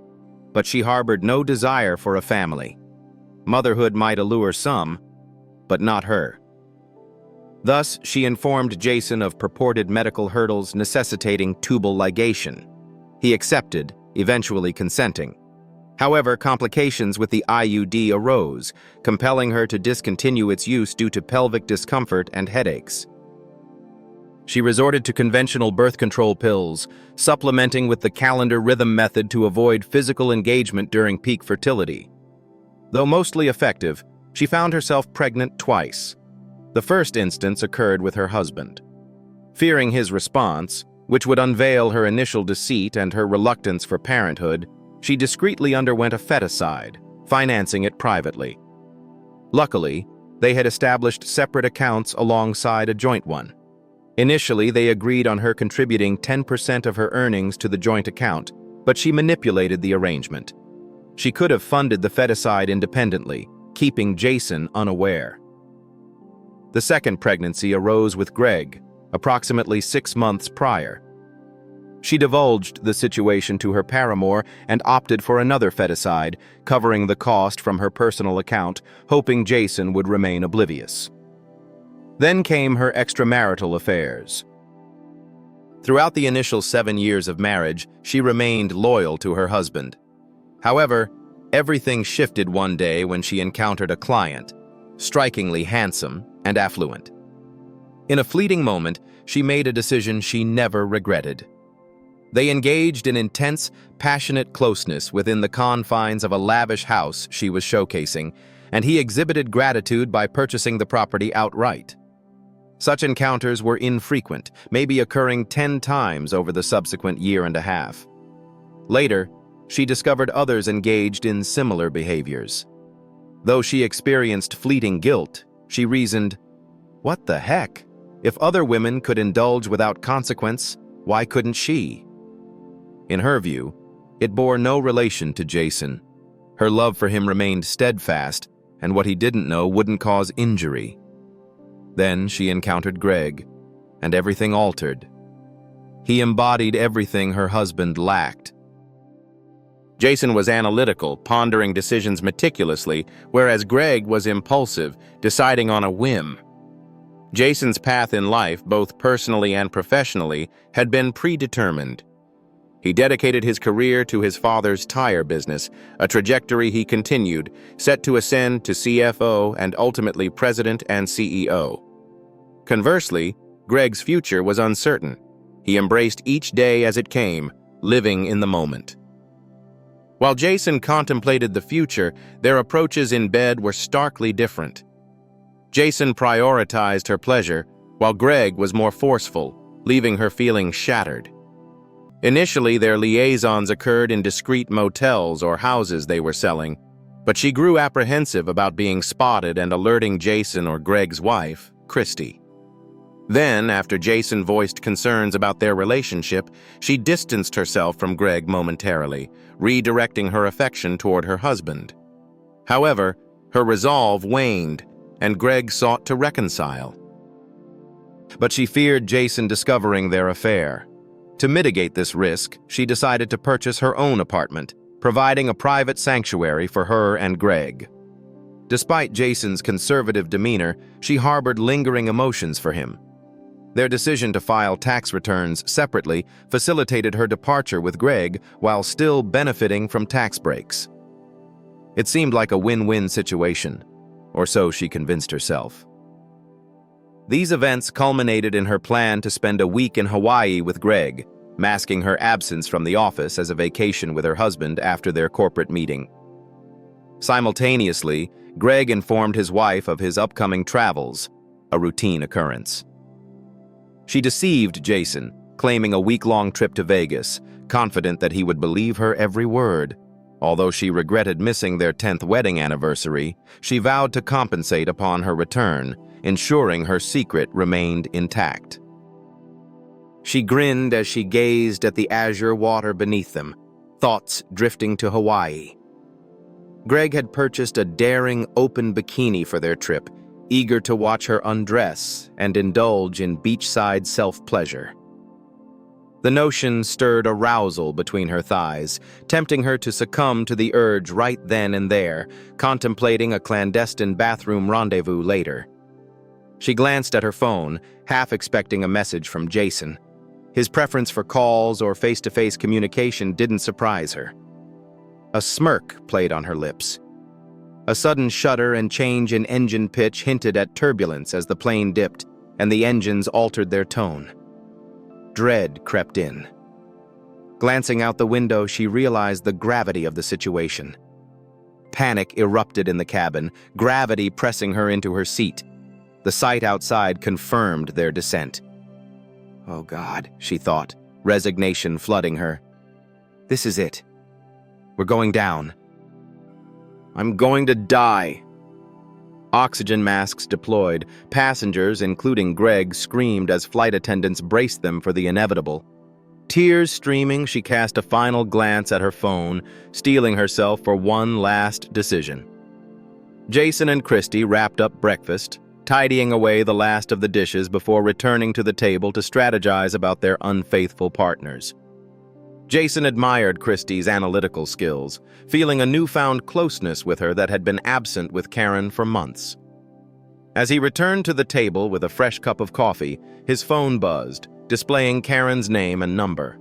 but she harbored no desire for a family. Motherhood might allure some, but not her. Thus, she informed Jason of purported medical hurdles necessitating tubal ligation. He accepted, eventually consenting. However, complications with the IUD arose, compelling her to discontinue its use due to pelvic discomfort and headaches. She resorted to conventional birth control pills, supplementing with the calendar rhythm method to avoid physical engagement during peak fertility. Though mostly effective, she found herself pregnant twice. The first instance occurred with her husband. Fearing his response, which would unveil her initial deceit and her reluctance for parenthood, she discreetly underwent a feticide, financing it privately. Luckily, they had established separate accounts alongside a joint one. Initially, they agreed on her contributing 10% of her earnings to the joint account, but she manipulated the arrangement. She could have funded the feticide independently, keeping Jason unaware. The second pregnancy arose with Greg, approximately 6 months prior. She divulged the situation to her paramour and opted for another feticide, covering the cost from her personal account, hoping Jason would remain oblivious. Then came her extramarital affairs. Throughout the initial 7 years of marriage, she remained loyal to her husband. However, everything shifted one day when she encountered a client, strikingly handsome and affluent. In a fleeting moment, she made a decision she never regretted. They engaged in intense, passionate closeness within the confines of a lavish house she was showcasing, and he exhibited gratitude by purchasing the property outright. Such encounters were infrequent, maybe occurring 10 times over the subsequent year and a half. Later, she discovered others engaged in similar behaviors. Though she experienced fleeting guilt, she reasoned, "What the heck? If other women could indulge without consequence, why couldn't she?" In her view, it bore no relation to Jason. Her love for him remained steadfast, and what he didn't know wouldn't cause injury. Then she encountered Greg, and everything altered. He embodied everything her husband lacked. Jason was analytical, pondering decisions meticulously, whereas Greg was impulsive, deciding on a whim. Jason's path in life, both personally and professionally, had been predetermined. He dedicated his career to his father's tire business, a trajectory he continued, set to ascend to CFO and ultimately president and CEO. Conversely, Greg's future was uncertain. He embraced each day as it came, living in the moment. While Jason contemplated the future, their approaches in bed were starkly different. Jason prioritized her pleasure, while Greg was more forceful, leaving her feeling shattered. Initially, their liaisons occurred in discreet motels or houses they were selling, but she grew apprehensive about being spotted and alerting Jason or Greg's wife, Christy. Then, after Jason voiced concerns about their relationship, she distanced herself from Greg momentarily, redirecting her affection toward her husband. However, her resolve waned, and Greg sought to reconcile. But she feared Jason discovering their affair. To mitigate this risk, she decided to purchase her own apartment, providing a private sanctuary for her and Greg. Despite Jason's conservative demeanor, she harbored lingering emotions for him. Their decision to file tax returns separately facilitated her departure with Greg while still benefiting from tax breaks. It seemed like a win-win situation, or so she convinced herself. These events culminated in her plan to spend a week in Hawaii with Greg, masking her absence from the office as a vacation with her husband after their corporate meeting. Simultaneously, Greg informed his wife of his upcoming travels, a routine occurrence. She deceived Jason, claiming a week-long trip to Vegas, confident that he would believe her every word. Although she regretted missing their 10th wedding anniversary, she vowed to compensate upon her return, ensuring her secret remained intact. She grinned as she gazed at the azure water beneath them, thoughts drifting to Hawaii. Greg had purchased a daring open bikini for their trip, eager to watch her undress and indulge in beachside self-pleasure. The notion stirred arousal between her thighs, tempting her to succumb to the urge right then and there, contemplating a clandestine bathroom rendezvous later. She glanced at her phone, half expecting a message from Jason. His preference for calls or face-to-face communication didn't surprise her. A smirk played on her lips. A sudden shudder and change in engine pitch hinted at turbulence as the plane dipped, and the engines altered their tone. Dread crept in. Glancing out the window, she realized the gravity of the situation. Panic erupted in the cabin, gravity pressing her into her seat. The sight outside confirmed their descent. Oh God, she thought, resignation flooding her. This is it. We're going down. I'm going to die. Oxygen masks deployed. Passengers, including Greg, screamed as flight attendants braced them for the inevitable. Tears streaming, she cast a final glance at her phone, steeling herself for one last decision. Jason and Christy wrapped up breakfast, tidying away the last of the dishes before returning to the table to strategize about their unfaithful partners. Jason admired Christy's analytical skills, feeling a newfound closeness with her that had been absent with Karen for months. As he returned to the table with a fresh cup of coffee, his phone buzzed, displaying Karen's name and number.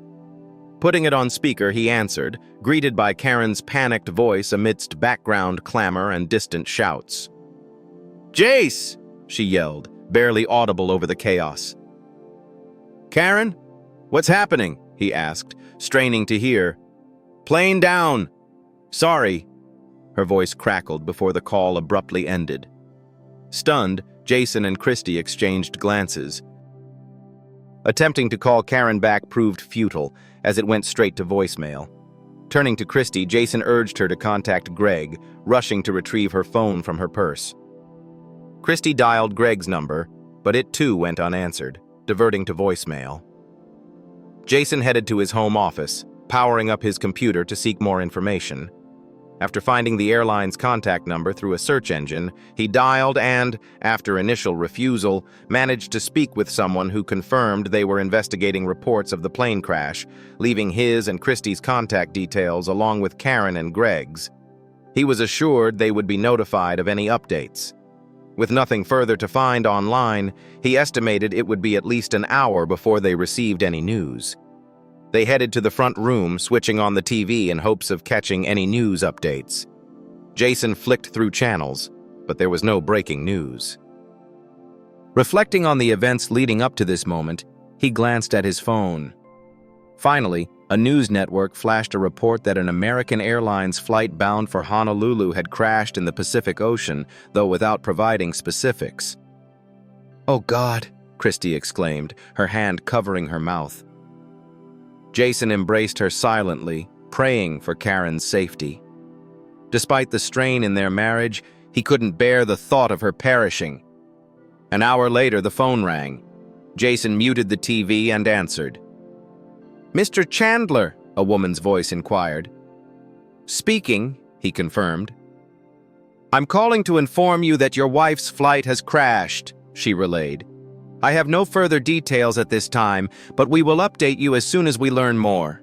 Putting it on speaker, he answered, greeted by Karen's panicked voice amidst background clamor and distant shouts. "Jace!" she yelled, barely audible over the chaos. "Karen? What's happening?" he asked, straining to hear. "Plane down! Sorry." Her voice crackled before the call abruptly ended. Stunned, Jason and Christy exchanged glances. Attempting to call Karen back proved futile, as it went straight to voicemail. Turning to Christy, Jason urged her to contact Greg, rushing to retrieve her phone from her purse. Christy dialed Greg's number, but it too went unanswered, diverting to voicemail. Jason headed to his home office, powering up his computer to seek more information. After finding the airline's contact number through a search engine, he dialed and, after initial refusal, managed to speak with someone who confirmed they were investigating reports of the plane crash, leaving his and Christy's contact details along with Karen and Greg's. He was assured they would be notified of any updates. With nothing further to find online, he estimated it would be at least an hour before they received any news. They headed to the front room, switching on the TV in hopes of catching any news updates. Jason flicked through channels, but there was no breaking news. Reflecting on the events leading up to this moment, he glanced at his phone. Finally, a news network flashed a report that an American Airlines flight bound for Honolulu had crashed in the Pacific Ocean, though without providing specifics. "Oh God," Christy exclaimed, her hand covering her mouth. Jason embraced her silently, praying for Karen's safety. Despite the strain in their marriage, he couldn't bear the thought of her perishing. An hour later, the phone rang. Jason muted the TV and answered. "Mr. Chandler," a woman's voice inquired. "Speaking," he confirmed. "I'm calling to inform you that your wife's flight has crashed," she relayed. "I have no further details at this time, but we will update you as soon as we learn more."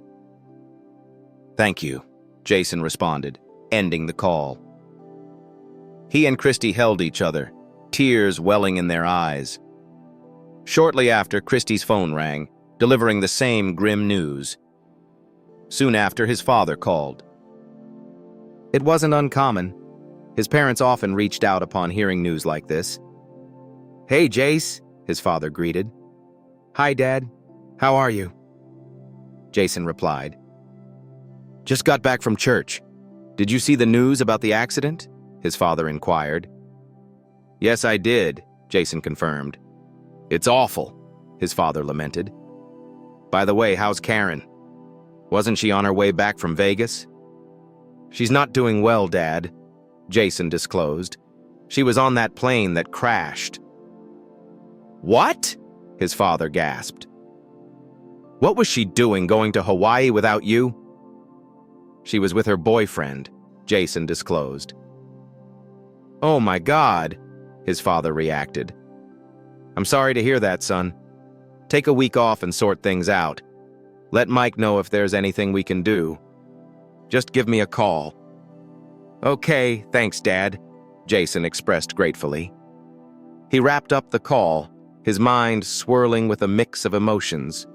"Thank you," Jason responded, ending the call. He and Christy held each other, tears welling in their eyes. Shortly after, Christy's phone rang, delivering the same grim news. Soon after, his father called. It wasn't uncommon. His parents often reached out upon hearing news like this. "Hey, Jace," his father greeted. "Hi, Dad. How are you?" Jason replied. "Just got back from church. Did you see the news about the accident?" his father inquired. "Yes, I did," Jason confirmed. "It's awful," his father lamented. "By the way, how's Karen? Wasn't she on her way back from Vegas?" "She's not doing well, Dad," Jason disclosed. "She was on that plane that crashed." "What?" his father gasped. "What was she doing going to Hawaii without you?" "She was with her boyfriend," Jason disclosed. "Oh my God," his father reacted. "I'm sorry to hear that, son. Take a week off and sort things out. Let Mike know if there's anything we can do. Just give me a call." "Okay, thanks, Dad," Jason expressed gratefully. He wrapped up the call, his mind swirling with a mix of emotions.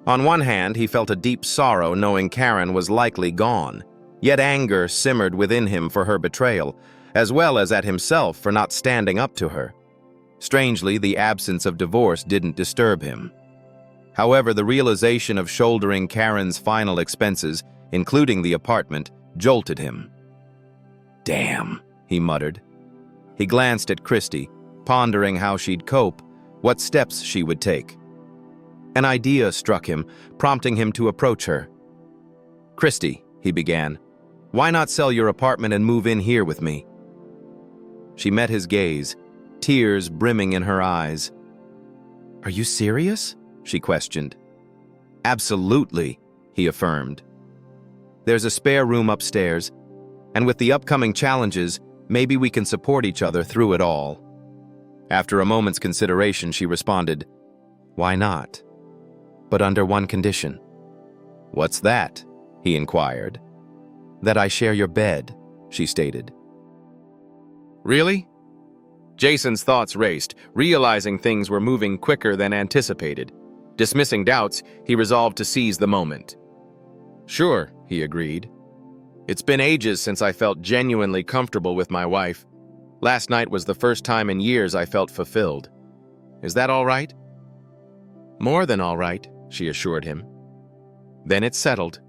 On one hand, he felt a deep sorrow knowing Karen was likely gone, yet anger simmered within him for her betrayal, as well as at himself for not standing up to her. Strangely, the absence of divorce didn't disturb him. However, the realization of shouldering Karen's final expenses, including the apartment, jolted him. "Damn," he muttered. He glanced at Christy, pondering how she'd cope, what steps she would take. An idea struck him, prompting him to approach her. "Christy," he began, "why not sell your apartment and move in here with me?" She met his gaze, tears brimming in her eyes. "Are you serious?" she questioned. "Absolutely," he affirmed. "There's a spare room upstairs, and with the upcoming challenges, maybe we can support each other through it all." After a moment's consideration, she responded, "Why not? But under one condition." "What's that?" he inquired. "That I share your bed," she stated. "Really?" Jason's thoughts raced, realizing things were moving quicker than anticipated. Dismissing doubts, he resolved to seize the moment. "Sure," he agreed. "It's been ages since I felt genuinely comfortable with my wife. Last night was the first time in years I felt fulfilled. Is that all right?" "More than all right," she assured him. "Then it's settled."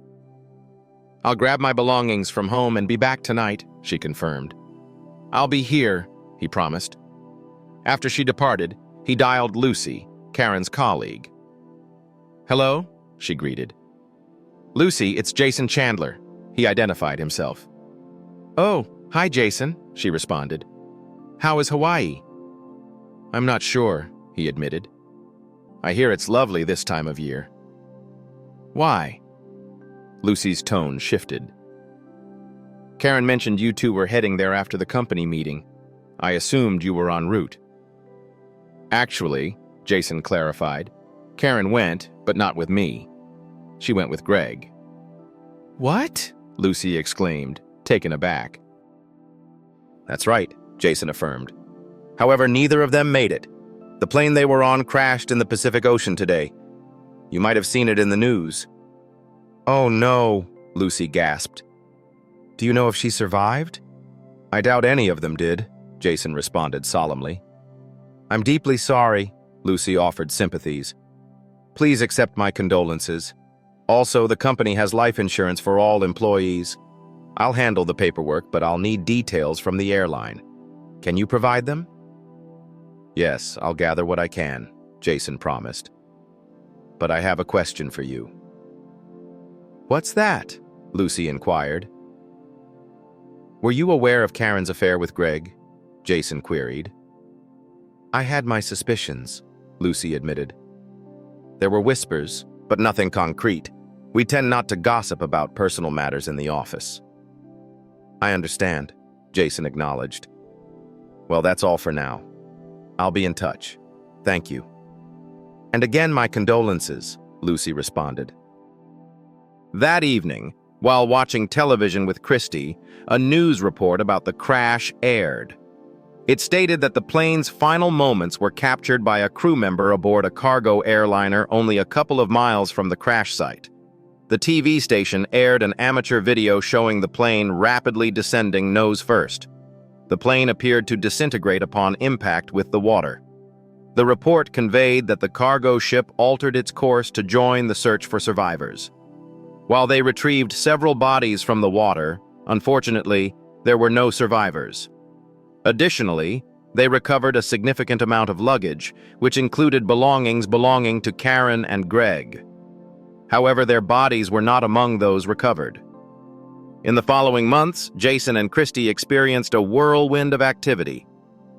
"I'll grab my belongings from home and be back tonight," she confirmed. "I'll be here," he promised. After she departed, he dialed Lucy, Karen's colleague. "Hello?" she greeted. "Lucy, it's Jason Chandler," he identified himself. "Oh, hi Jason," she responded. "How is Hawaii?" "I'm not sure," he admitted. "I hear it's lovely this time of year." "Why?" Lucy's tone shifted. "Karen mentioned you two were heading there after the company meeting. I assumed you were en route." "Actually," Jason clarified, "Karen went, but not with me. She went with Greg." "What?" Lucy exclaimed, taken aback. "That's right," Jason affirmed. "However, neither of them made it. The plane they were on crashed in the Pacific Ocean today. You might have seen it in the news." "Oh no," Lucy gasped. "Do you know if she survived?" "I doubt any of them did," Jason responded solemnly. "I'm deeply sorry," Lucy offered sympathies. "Please accept my condolences. Also, the company has life insurance for all employees. I'll handle the paperwork, but I'll need details from the airline. Can you provide them?" "Yes, I'll gather what I can," Jason promised. "But I have a question for you." "What's that?" Lucy inquired. "Were you aware of Karen's affair with Greg?" Jason queried. "I had my suspicions," Lucy admitted. "There were whispers, but nothing concrete. We tend not to gossip about personal matters in the office." "I understand," Jason acknowledged. "Well, that's all for now. I'll be in touch. Thank you." "And again, my condolences," Lucy responded. That evening, while watching television with Christy, a news report about the crash aired. It stated that the plane's final moments were captured by a crew member aboard a cargo airliner only a couple of miles from the crash site. The TV station aired an amateur video showing the plane rapidly descending nose first. The plane appeared to disintegrate upon impact with the water. The report conveyed that the cargo ship altered its course to join the search for survivors. While they retrieved several bodies from the water, unfortunately, there were no survivors. Additionally, they recovered a significant amount of luggage, which included belongings belonging to Karen and Greg. However, their bodies were not among those recovered. In the following months, Jason and Christy experienced a whirlwind of activity.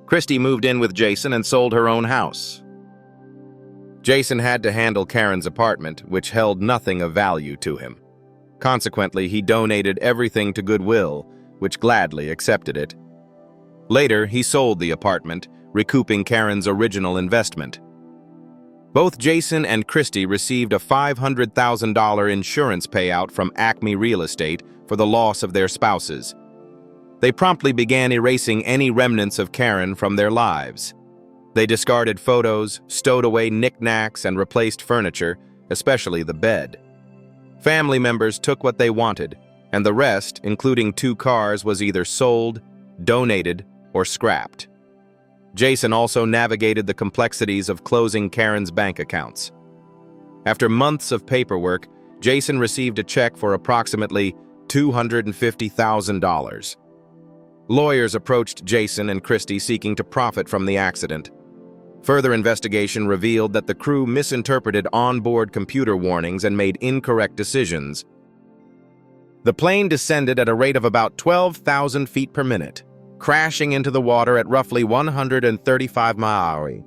Christy moved in with Jason and sold her own house. Jason had to handle Karen's apartment, which held nothing of value to him. Consequently, he donated everything to Goodwill, which gladly accepted it. Later, he sold the apartment, recouping Karen's original investment. Both Jason and Christy received a $500,000 insurance payout from Acme Real Estate for the loss of their spouses. They promptly began erasing any remnants of Karen from their lives. They discarded photos, stowed away knickknacks, and replaced furniture, especially the bed. Family members took what they wanted, and the rest, including 2 cars, was either sold, donated, or scrapped. Jason also navigated the complexities of closing Karen's bank accounts. After months of paperwork, Jason received a check for approximately $250,000. Lawyers approached Jason and Christy seeking to profit from the accident. Further investigation revealed that the crew misinterpreted onboard computer warnings and made incorrect decisions. The plane descended at a rate of about 12,000 feet per minute, crashing into the water at roughly 135 miles,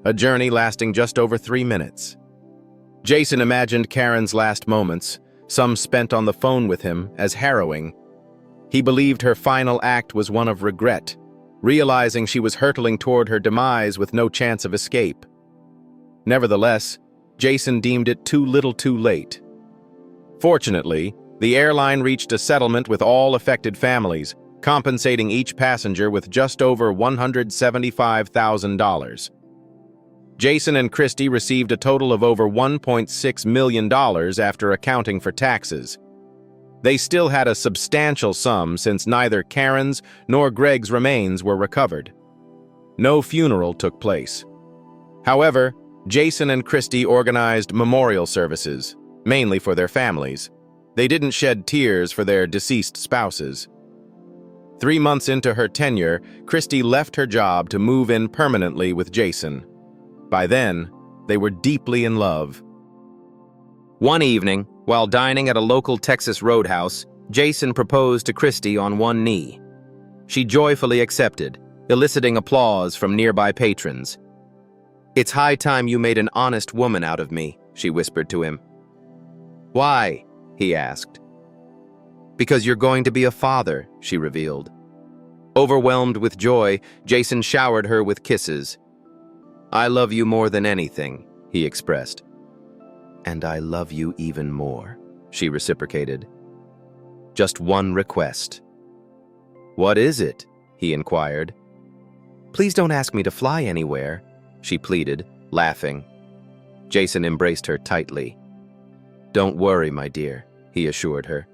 a journey lasting just over 3 minutes. Jason imagined Karen's last moments, some spent on the phone with him, as harrowing. He believed her final act was one of regret, realizing she was hurtling toward her demise with no chance of escape. Nevertheless, Jason deemed it too little too late. Fortunately, the airline reached a settlement with all affected families, compensating each passenger with just over $175,000. Jason and Christy received a total of over $1.6 million after accounting for taxes. They still had a substantial sum since neither Karen's nor Greg's remains were recovered. No funeral took place. However, Jason and Christy organized memorial services, mainly for their families. They didn't shed tears for their deceased spouses. 3 months into her tenure, Christy left her job to move in permanently with Jason. By then, they were deeply in love. One evening, while dining at a local Texas roadhouse, Jason proposed to Christy on one knee. She joyfully accepted, eliciting applause from nearby patrons. "It's high time you made an honest woman out of me," she whispered to him. "Why?" he asked. "Because you're going to be a father," she revealed. Overwhelmed with joy, Jason showered her with kisses. "I love you more than anything," he expressed. "And I love you even more," she reciprocated. "Just one request." "What is it?" he inquired. "Please don't ask me to fly anywhere," she pleaded, laughing. Jason embraced her tightly. "Don't worry, my dear," he assured her.